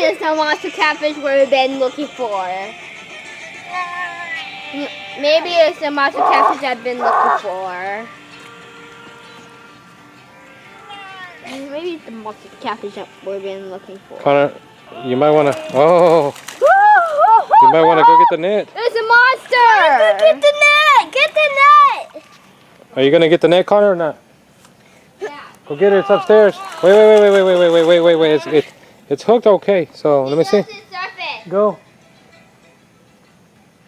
is the monster catfish we've been looking for. Maybe it's the monster catfish I've been looking for. Maybe it's the monster catfish that we've been looking for. Connor, you might want to. Oh, you might want to go get the net. There's a monster! Get the net! Get the net! Are you gonna get the net, Connor, or not? Yeah. Go get it. It's upstairs. Wait. It's hooked okay. So let me see. Go.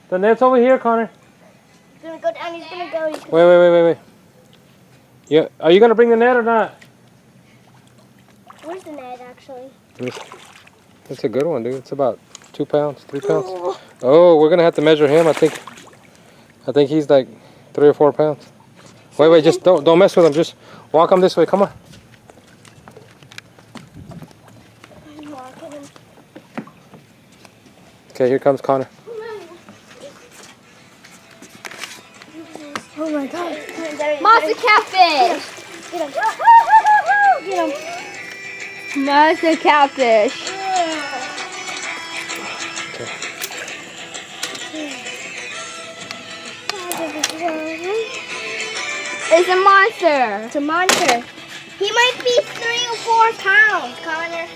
The net's over here, Connor. He's gonna go down. He's gonna go. Wait. Yeah. Are you gonna bring the net or not? Where's the net actually? It's a good one, dude. It's about 2 pounds, 3 pounds. Oh, we're gonna have to measure him. I think he's like 3 or 4 pounds. Wait. Just don't mess with him. Just walk him this way. Come on. Okay, here comes Connor. Oh my God! Monster catfish! Get him! Get him! Monster catfish! It's a monster! It's a monster! He might be 3 or 4 pounds, Connor.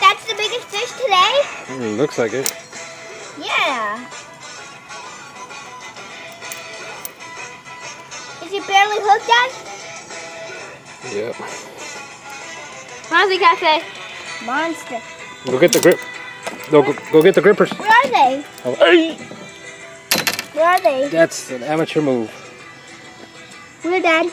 That's the biggest fish today? Looks like it. Yeah. Is he barely hooked, Dad? Yep. Monster catfish. Monster. Go get the grip. Go get the grippers. Where are they? Oh, hey! Where are they? That's an amateur move. Where, Dad?